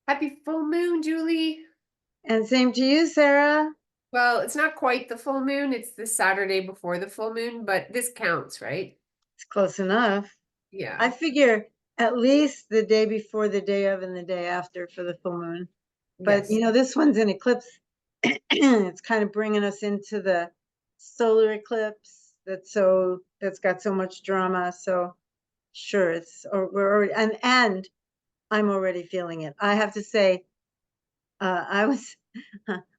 Happy full moon, Julie. And same to you, Sarah. Well, it's not quite the full moon. It's the Saturday before the full moon, but this counts, right? It's close enough. I Yeah. figure at least the day before, the day of, and the day after for the full moon. But Yes. this one's an eclipse. It's kind of bringing us into the solar eclipse that's got so much drama. So sure, or we're already and I'm already feeling it. I have to say, I was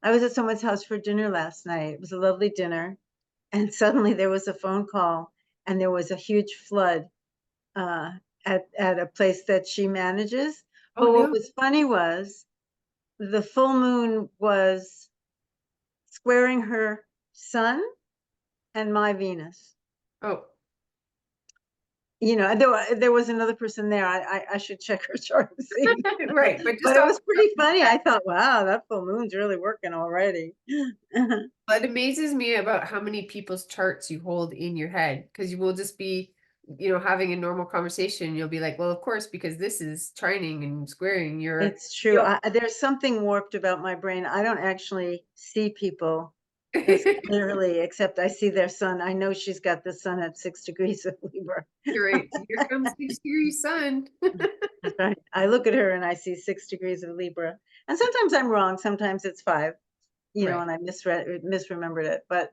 I was at someone's house for dinner last night. It was a lovely dinner. And suddenly there was a phone call and there was a huge flood uh, at a place that she manages. Oh But what no. was funny was the full moon was squaring her sun and my Venus. Oh, There was another person there. I should check her chart and see. right. But just But it off was pretty funny. I thought, wow, that full moon's really working already. it amazes me about how many people's charts you hold in your head because you will just be, having a normal conversation. You'll be like, well, of course, because this is trining and squaring your, It's true. There's something warped about my brain. I don't actually see people as you're clearly, except I see their sun. I know she's got the sun at 6 degrees of Libra. right. Here comes the serious sun. That's right. I look at her and I see 6 degrees of Libra. And sometimes I'm wrong. Sometimes it's five, Right. and I misremembered it, but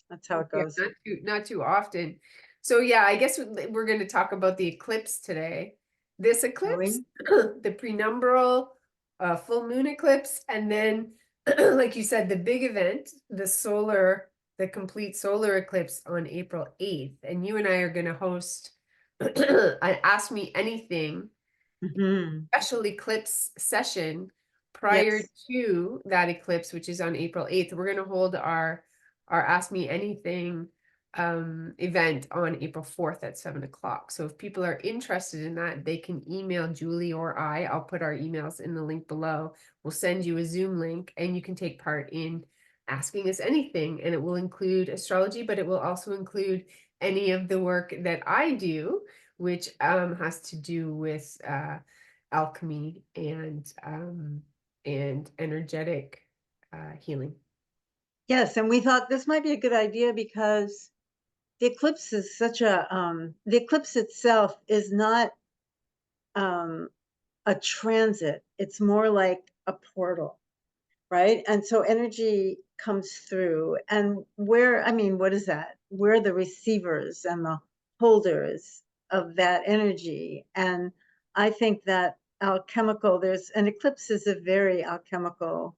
that's how it Yeah, goes. not too often. So yeah, I guess we're going to talk about the eclipse today. This Are eclipse, we? the prenumbral full moon eclipse, and then, like you said, the big event, the complete solar eclipse on April 8th. And you and I are going to host an Ask Me Anything Hmm. special eclipse session prior Yes. to that eclipse, which is on April 8th. We're going to hold our Ask Me Anything event on April 4th at 7 o'clock. So if people are interested in that, they can email Julie or I. I'll put our emails in the link below. We'll send you a Zoom link and you can take part in asking us anything. And it will include astrology, but it will also include any of the work that I do, which has to do with alchemy and energetic healing. Yes. And we thought this might be a good idea because the eclipse itself is not um, a transit. It's more like a portal, right? And so energy comes through, and what is that? We're the receivers and the holders of that energy. And I think that there's an eclipse is a very alchemical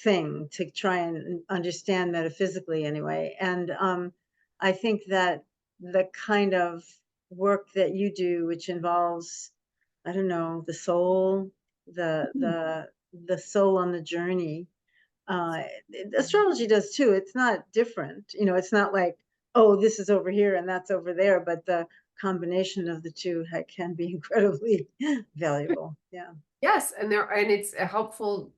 thing to try and understand metaphysically anyway. And I think that the kind of work that you do, which involves, I don't know, the soul, the soul on the journey, uh, astrology does too. It's not different. It's not like, oh, this is over here and that's over there, but the combination of the two can be incredibly valuable. Yeah. Yes, and it's a helpful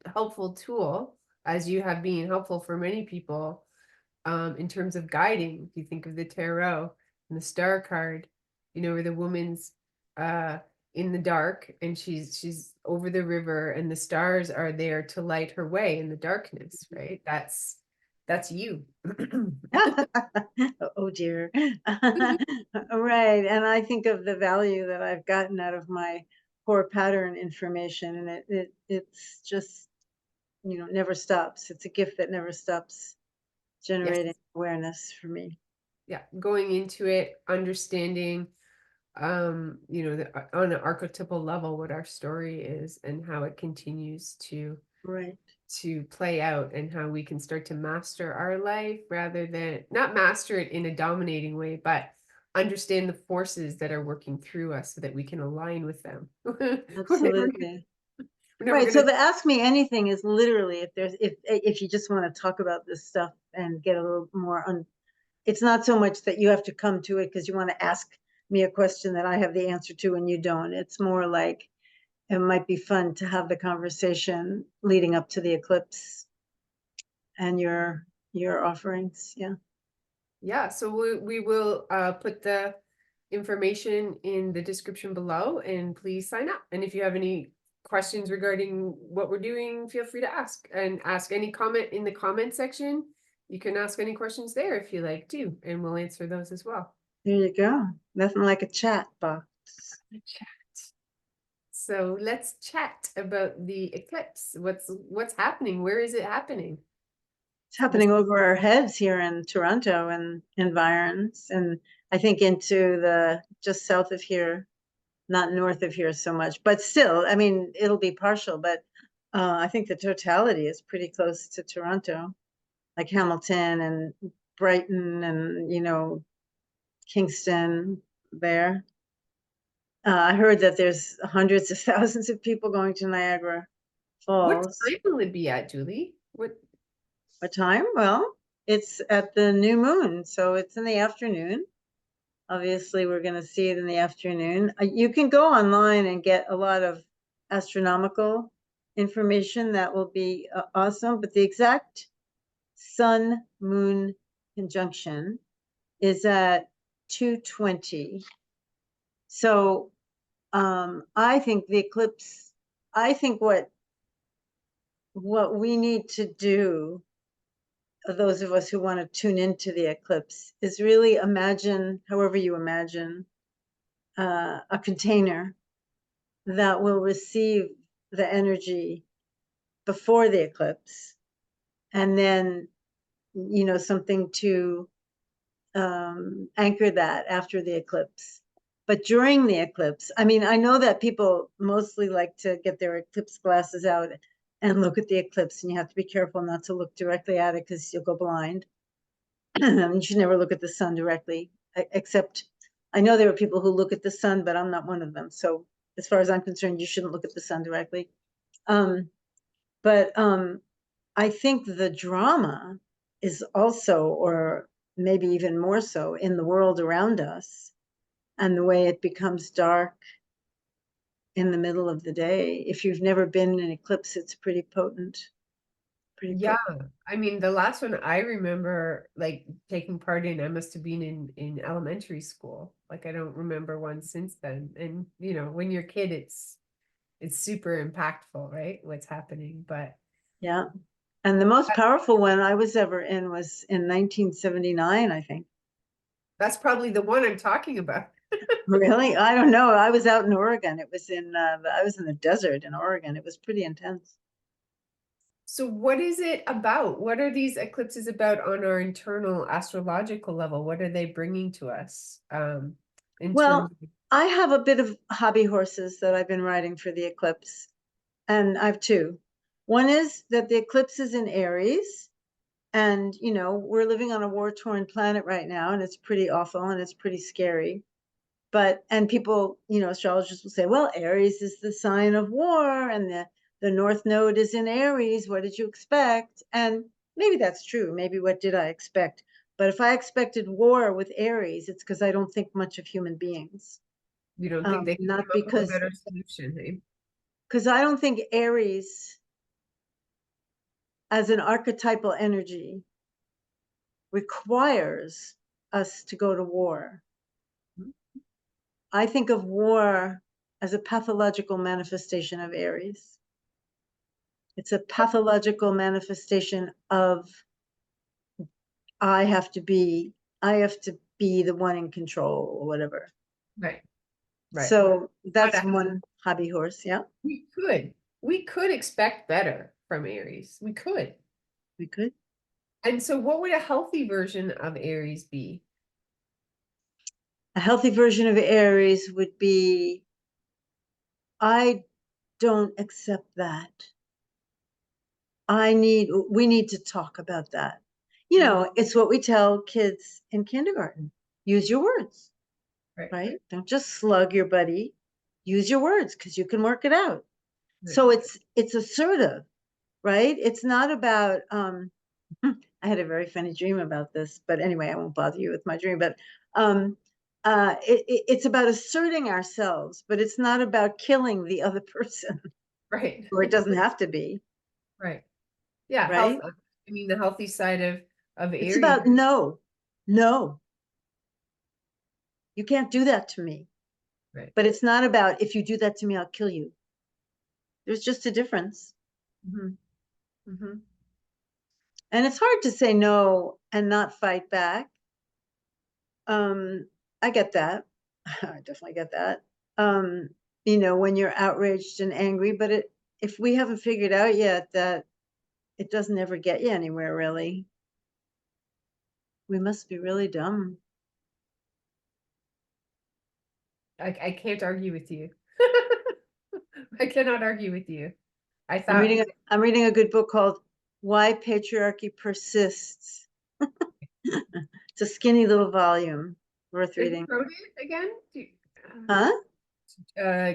tool, as you have been helpful for many people in terms of guiding. If you think of the tarot and the star card, where the woman's uh in the dark and she's over the river and the stars are there to light her way in the darkness, right? That's you. Oh dear. Right. And I think of the value that I've gotten out of my core pattern information, and it's just, never stops. It's a gift that never stops Yes. generating awareness for me. Yeah, going into it, understanding on an archetypal level what our story is and how it continues Right. to play out and how we can start to master our life rather than not master it in a dominating way, but understand the forces that are working through us so that we can align with them. We're never, Absolutely. we're never Right. So gonna. the Ask Me Anything is literally if you just want to talk about this stuff and get a little more it's not so much that you have to come to it because you want to ask me a question that I have the answer to and you don't. It's more like it might be fun to have the conversation leading up to the eclipse and your offerings. Yeah. Yeah, so we will put the information in the description below and please sign up. And if you have any questions regarding what we're doing, feel free to ask, and ask any comment in the comment section. You can ask any questions there if you like to, and we'll answer those as well. There you go. Nothing like a chat box. Chat. So let's chat about the eclipse. What's happening? Where is it happening? It's happening over our heads here in Toronto and environs, and I think into the just south of here, not north of here so much, but still, I mean, it'll be partial, but I think the totality is pretty close to Toronto, like Hamilton and Brighton and, you know, Kingston there. I heard that there's hundreds of thousands of people going to Niagara What Falls. time will it be at, Julie? What time? Well, it's at the new moon, so it's in the afternoon. Obviously, we're going to see it in the afternoon. You can go online and get a lot of astronomical information that will be awesome, but the exact sun-moon conjunction is at 2:20. So I think the eclipse, I think what we need to do, those of us who want to tune into the eclipse, is really imagine, however you imagine, a container that will receive the energy before the eclipse, and then, you know, something to anchor that after the eclipse. But during the eclipse, I mean, I know that people mostly like to get their eclipse glasses out and look at the eclipse, and you have to be careful not to look directly at it because you'll go blind. You should never look at the sun directly, except I know there are people who look at the sun, but I'm not one of them. So as far as I'm concerned, you shouldn't look at the sun directly. But I think the drama is also, or maybe even more so, in the world around us and the way it becomes dark in the middle of the day. If you've never been in an eclipse, it's pretty potent. Yeah, I mean, the last one I remember like taking part in, I must have been in elementary school. Like I don't remember one since then. And you know, when you're a kid, it's super impactful, right? What's happening. But Yeah. And the most powerful one I was ever in was in 1979, I think. that's probably the one I'm talking about. Really? I don't know. I was out in Oregon. It was in, I was in the desert in Oregon. It was pretty intense. So what is it about? What are these eclipses about on our internal astrological level? What are they bringing to us? In Well, terms of, I have a bit of hobby horses that I've been riding for the eclipse, and I have two. One is that the eclipse is in Aries, and, you know, we're living on a war-torn planet right now, and it's pretty awful and it's pretty scary. But, and people, you know, astrologers will say, well, Aries is the sign of war, and the North Node is in Aries. What did you expect? And maybe that's true. Maybe what did I expect? But if I expected war with Aries, it's because I don't think much of human beings. you don't think they can Not come up with a because better solution, eh? I don't think Aries as an archetypal energy requires us to go to war. I think of war as a pathological manifestation of Aries. It's a pathological manifestation of I have to be the one in control or whatever. Right, right. So But that's one hobby horse. Yeah, we could expect better from Aries. We could. we could. And so what would a healthy version of Aries be? A healthy version of Aries would be I don't accept that. We need to talk about that. You know, it's what we tell kids in kindergarten. Use your words, right? Don't just slug your buddy. Use your words because you can work it out. Right. So it's assertive, right? It's not about I had a very funny dream about this, but anyway, I won't bother you with my dream. But it's about asserting ourselves, but it's not about killing the other person, Right. or it doesn't have to be, Right. Yeah, health. right? I mean, the healthy side of It's Aries. about no, no, you can't do that to me. Right. But it's not about if you do that to me, I'll kill you. There's just a difference. Mhm. Mhm. And it's hard to say no and not fight back. Um, I get that. I definitely get that. Um, you know, when you're outraged and angry, but if we haven't figured out yet that it doesn't ever get you anywhere, really, we must be really dumb. I can't argue with you. I cannot argue with you. I I'm thought reading a, I'm reading a good book called Why Patriarchy Persists. It's a skinny little volume, worth who reading. wrote it again? Huh?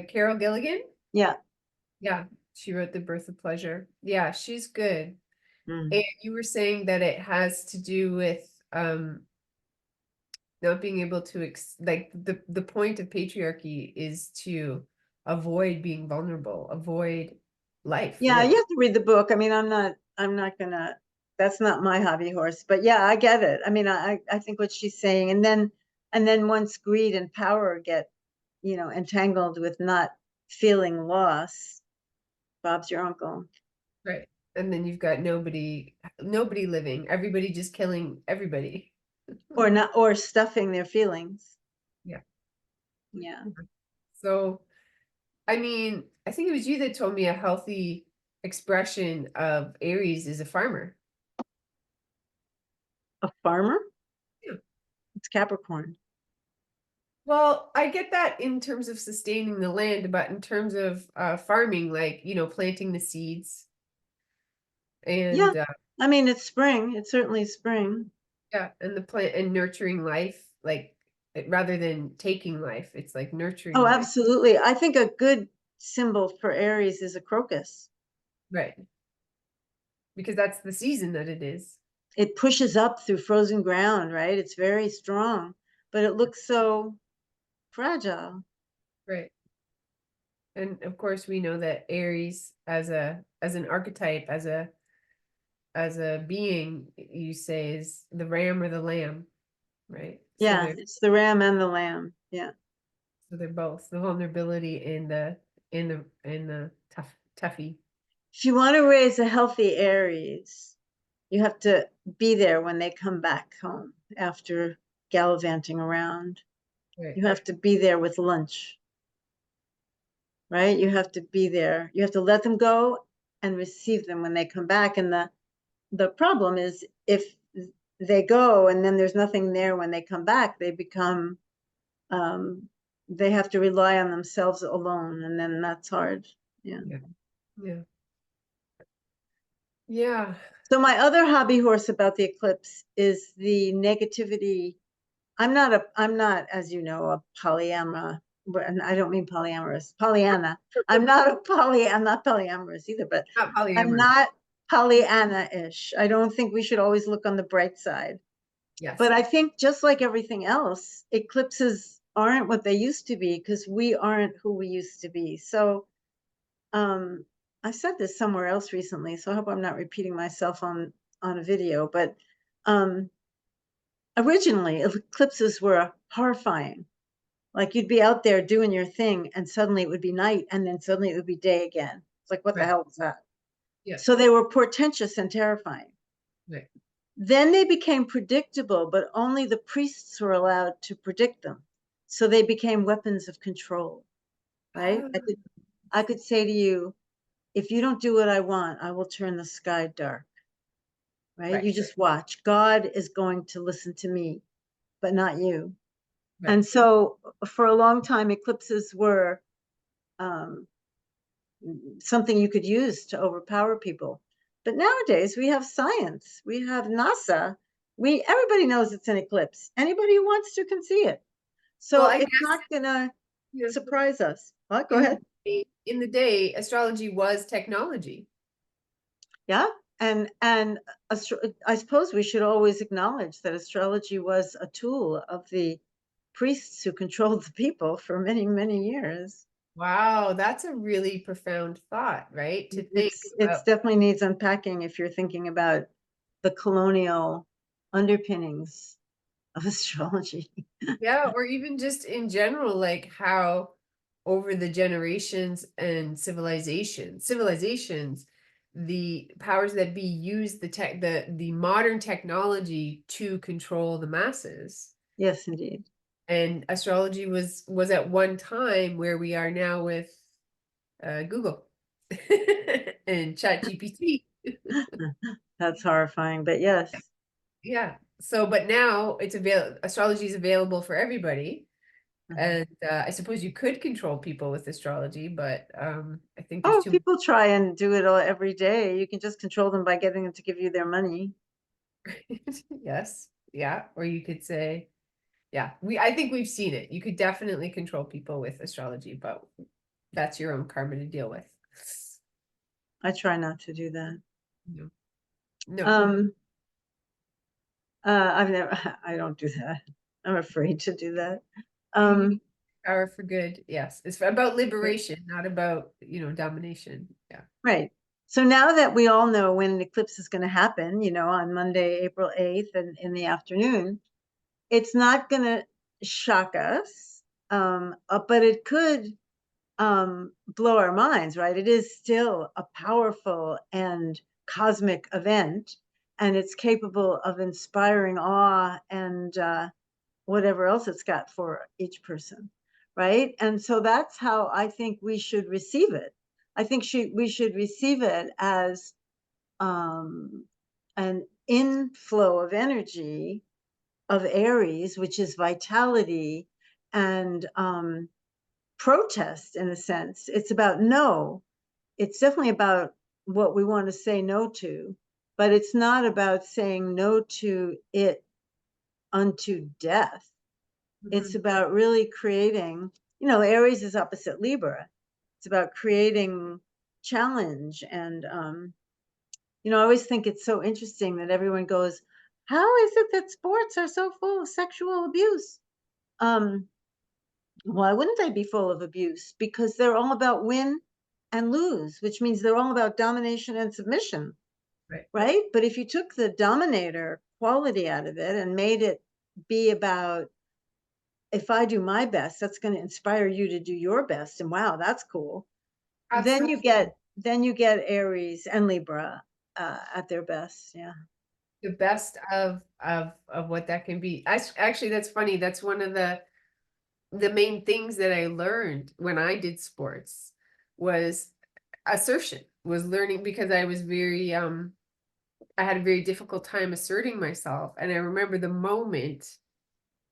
Carol Gilligan? Yeah. Yeah, she wrote The Birth of Pleasure. Yeah, she's good. Mm. And you were saying that it has to do with not being able to like the point of patriarchy is to avoid being vulnerable, avoid life, Yeah, really. you have to read the book. I mean, I'm not gonna, that's not my hobby horse, but yeah, I get it. I mean, I think what she's saying, and then once greed and power get, you know, entangled with not feeling loss, Bob's your uncle. Right. And then you've got nobody living, everybody just killing everybody. Or not, or stuffing their feelings. Yeah. Yeah. So, I mean, I think it was you that told me a healthy expression of Aries is a farmer. A farmer? Yeah. It's Capricorn. Well, I get that in terms of sustaining the land, but in terms of farming, like, planting the seeds Yeah. and I mean, it's spring. It's certainly spring. yeah, and the plant and nurturing life, like rather than taking life, it's like nurturing Oh, life. absolutely. I think a good symbol for Aries is a crocus. Right. Because that's the season that it is. It pushes up through frozen ground, right? It's very strong, but it looks so fragile. Right. And of course we know that Aries as an archetype, as a being, you say is the ram or the lamb, right? So Yeah, it's the ram and the lamb. Yeah. they're both the vulnerability in the toughy. If you want to raise a healthy Aries, you have to be there when they come back home after gallivanting around. Right. You have to be there with lunch, right? You have to be there. You have to let them go and receive them when they come back. And the problem is if they go and then there's nothing there when they come back, they become um, they have to rely on themselves alone, and then that's hard. Yeah. Yeah. Yeah. Yeah. So my other hobby horse about the eclipse is the negativity. I'm not, as you know, a polyamorous, and I don't mean polyamorous, Pollyanna. I'm not polyamorous either, but Not I'm polyamorous. not Pollyanna-ish. I don't think we should always look on the bright side. Yes. But I think just like everything else, eclipses aren't what they used to be because we aren't who we used to be. So um, I said this somewhere else recently, so I hope I'm not repeating myself on a video, but um, originally eclipses were horrifying. Like you'd be out there doing your thing and suddenly it would be night and then suddenly it would be day again. It's like, what the Right. hell was that? Yeah. So they were portentous and terrifying. Right. Then they became predictable, but only the priests were allowed to predict them. So they became weapons of control, right? Ah, I could say to you, if you don't do what I want, I will turn the sky dark, right? right. You just watch. God is going to listen to me, but not you. Right. And so for a long time, eclipses were um, something you could use to overpower people. But nowadays we have science, we have NASA, everybody knows it's an eclipse. Anybody who wants to can see it. Well, So I it's guess not gonna yeah, surprise us. What? Go in ahead. the in the day, astrology was technology. Yeah. And I suppose we should always acknowledge that astrology was a tool of the priests who controlled the people for many, many years. Wow, that's a really profound thought, right? To think It's about, definitely needs unpacking if you're thinking about the colonial underpinnings of astrology. yeah, or even just in general, like how over the generations and civilizations, the powers that be use the modern technology to control the masses. Yes, indeed. And astrology was at one time where we are now with Google and ChatGPT. That's horrifying, but yes. Yeah. So, but now astrology is available for everybody. Mhm. And I suppose you could control people with astrology, but I think there's Oh, too people try and do it all every day. You can just control them by getting them to give you their money. much. Yes. Yeah. Or you could say, yeah, I think we've seen it. You could definitely control people with astrology, but that's your own karma to deal with. I try not to do that. No. No. Um, I've never, I don't do that. I'm afraid to do that. You Um, power for good. Yes. It's about liberation, not about, domination. Yeah. right. So now that we all know when an eclipse is going to happen, on Monday, April 8th and in the afternoon, it's not going to shock us, but it could blow our minds, right? It is still a powerful and cosmic event, and it's capable of inspiring awe and whatever else it's got for each person, right? And so that's how I think we should receive it. I think we should receive it as an inflow of energy of Aries, which is vitality and protest in a sense. It's about no. It's definitely about what we want to say no to, but it's not about saying no to it unto death. It's Mhm. about really creating, Aries is opposite Libra. It's about creating challenge. And, I always think it's so interesting that everyone goes, how is it that sports are so full of sexual abuse? Why wouldn't they be full of abuse? Because they're all about win and lose, which means they're all about domination and submission, Right. right? But if you took the dominator quality out of it and made it be about, if I do my best, that's going to inspire you to do your best. And wow, that's cool. Then you Absolutely. get Aries and Libra at their best. Yeah. The best of what that can be. Actually, that's funny. That's one of the main things that I learned when I did sports was assertion, was learning because I was very I had a very difficult time asserting myself. And I remember the moment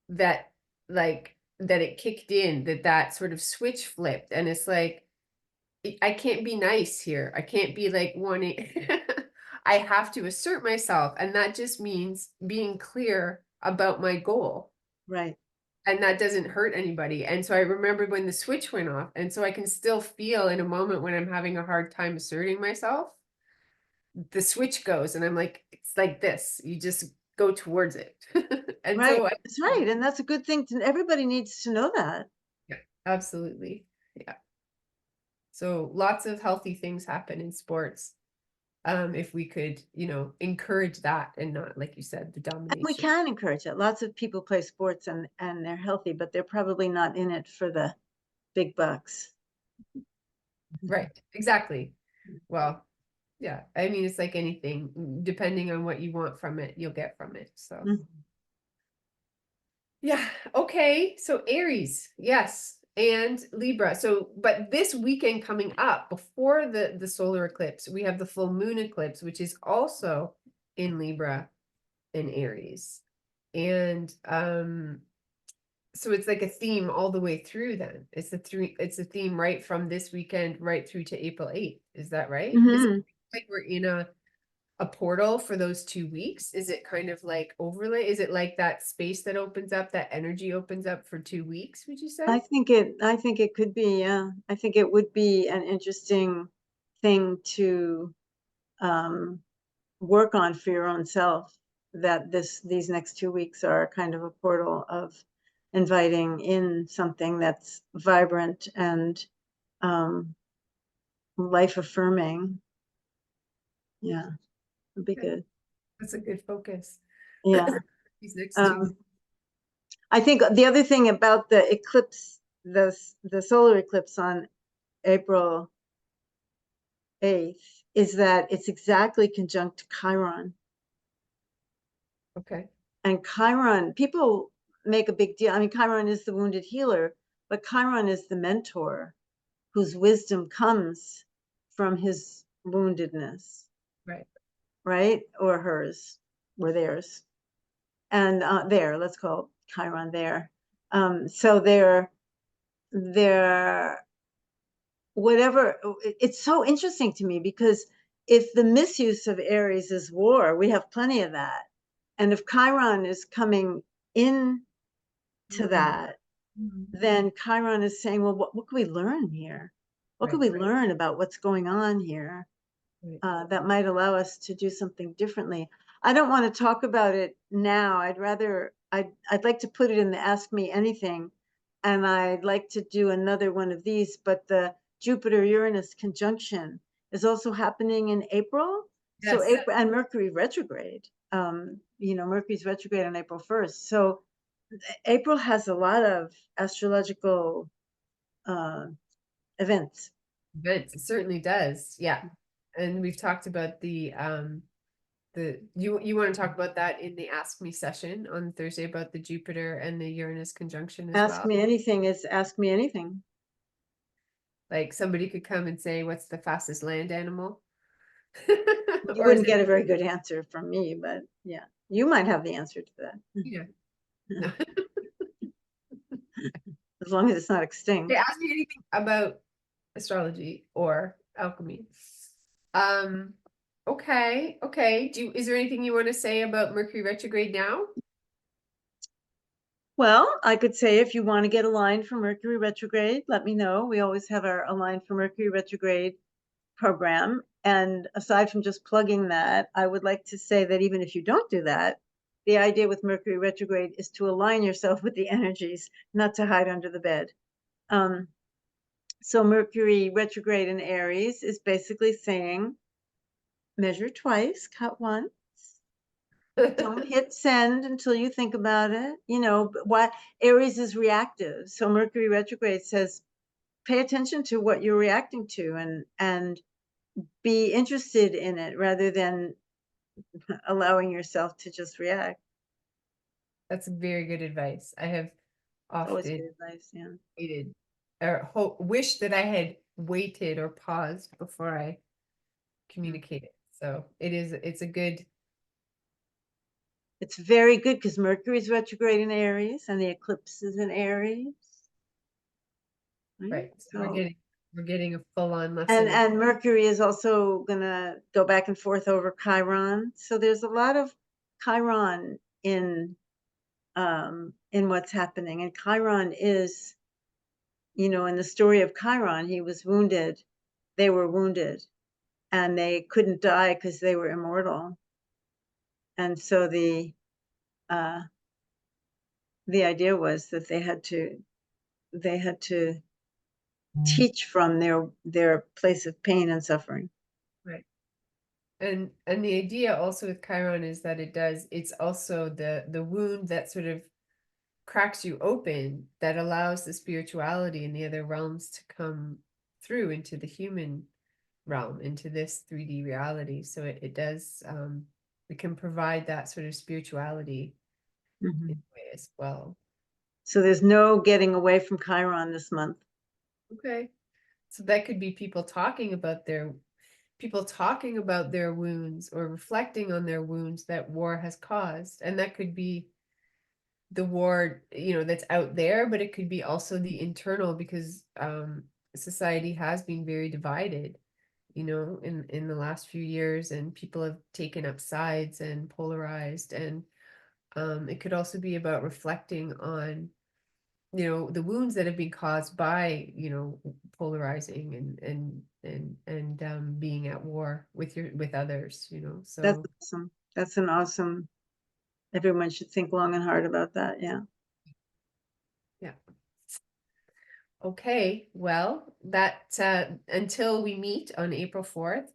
that that it kicked in, that sort of switch flipped. And it's like, I can't be nice here. I can't be like wanting, I have to assert myself. And that just means being clear about my goal. Right. And that doesn't hurt anybody. And so I remember when the switch went off. And so I can still feel in a moment when I'm having a hard time asserting myself, the switch goes and I'm like, it's like this. You just go towards it. And Right. so That's right. And that's a good thing. Everybody needs to know that. yeah, absolutely. Yeah. So lots of healthy things happen in sports. If we could, encourage that and not, like you said, the And we domination. can encourage it. Lots of people play sports and they're healthy, but they're probably not in it for the big bucks. Right. Exactly. Well, yeah. I mean, it's like anything, depending on what you want from it, you'll get from it. So Mhm. yeah. Okay. So Aries, yes. And Libra. So, but this weekend coming up before the solar eclipse, we have the full moon eclipse, which is also in Libra and Aries. And so it's like a theme all the way through then. It's a theme right from this weekend right through to April 8th. Is that right? Is it Mhm. like we're in a portal for those 2 weeks? Is it kind of like overlay? Is it like that space that opens up, that energy opens up for 2 weeks, would you say? I think it could be, yeah. I think it would be an interesting thing to um, work on for your own self, that these next 2 weeks are kind of a portal of inviting in something that's vibrant and um, life affirming. Yeah, it'd be Okay, good. that's a good focus. Yeah. These next two. Um, I think the other thing about the eclipse the solar eclipse on April 8th is that it's exactly conjunct Chiron. Okay. And Chiron, people make a big deal. I mean, Chiron is the wounded healer, but Chiron is the mentor whose wisdom comes from his woundedness, Right. right? Or hers, or theirs. And let's call Chiron there. So they're whatever. It's so interesting to me because if the misuse of Aries is war, we have plenty of that. And if Chiron is coming in to that, then Chiron is saying, well, what can we learn here? What can Right. we learn about what's going on here Right. that might allow us to do something differently? I don't want to talk about it now. I'd like to put it in the Ask Me Anything, and I'd like to do another one of these, but the Jupiter-Uranus conjunction is also happening in April. So Yes. April and Mercury retrograde. Mercury's retrograde on April 1st. So April has a lot of astrological events. But it certainly does. Yeah. And we've talked about you want to talk about that in the Ask Me session on Thursday about the Jupiter and the Uranus conjunction as Ask well. Me Anything is Ask Me Anything. Like somebody could come and say, what's the fastest land animal? You Or is wouldn't it, get a very good answer from me, but yeah, you might have the answer to that. yeah. No. As long as it's not They extinct. ask me anything about astrology or alchemy. Um, okay, okay. Is there anything you want to say about Mercury retrograde now? Well, I could say if you want to get aligned for Mercury retrograde, let me know. We always have our Align for Mercury retrograde program. And aside from just plugging that, I would like to say that even if you don't do that, the idea with Mercury retrograde is to align yourself with the energies, not to hide under the bed. So Mercury retrograde in Aries is basically saying, measure twice, cut once. Don't hit send until you think about it. What Aries is reactive. So Mercury retrograde says, pay attention to what you're reacting to and be interested in it rather than allowing yourself to just react. That's very good advice. I have It's always often good advice, yeah. waited or wish that I had waited or paused before I communicated. So it's a good, It's very good because Mercury's retrograde in Aries and the eclipse is in Aries. Right? right. So So we're getting a full-on and lesson of and Mercury is also gonna go back and forth over Chiron. So there's a lot of Chiron in what's happening. And Chiron is, in the story of Chiron, he was wounded. They were wounded and they couldn't die because they were immortal. And so the idea was that they had to teach from their place of pain and suffering. right. And the idea also with Chiron is that it's also the wound that sort of cracks you open that allows the spirituality in the other realms to come through into the human realm, into this 3D reality. So it does it can provide that sort of spirituality in Mhm. a way as well. So there's no getting away from Chiron this month. Okay. So that could be people talking about their wounds or reflecting on their wounds that war has caused. And that could be the war, that's out there, but it could be also the internal because society has been very divided, in the last few years, and people have taken up sides and polarized. And it could also be about reflecting on, the wounds that have been caused by, polarizing and being at war with others, That's so awesome. That's an awesome. Everyone should think long and hard about that. Yeah. yeah. Okay, well, that until we meet on April 4th,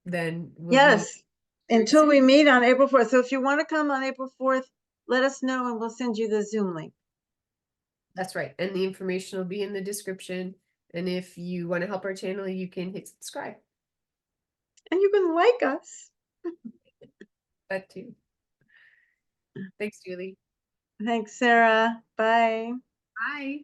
then we'll be Yes. very Until soon. we meet on April 4th. So if you want to come on April 4th, let us know and we'll send you the Zoom link. That's right. And the information will be in the description. And if you want to help our channel, you can hit subscribe. And you can like us. That too. Thanks, Julie. Thanks, Sarah. Bye. Bye.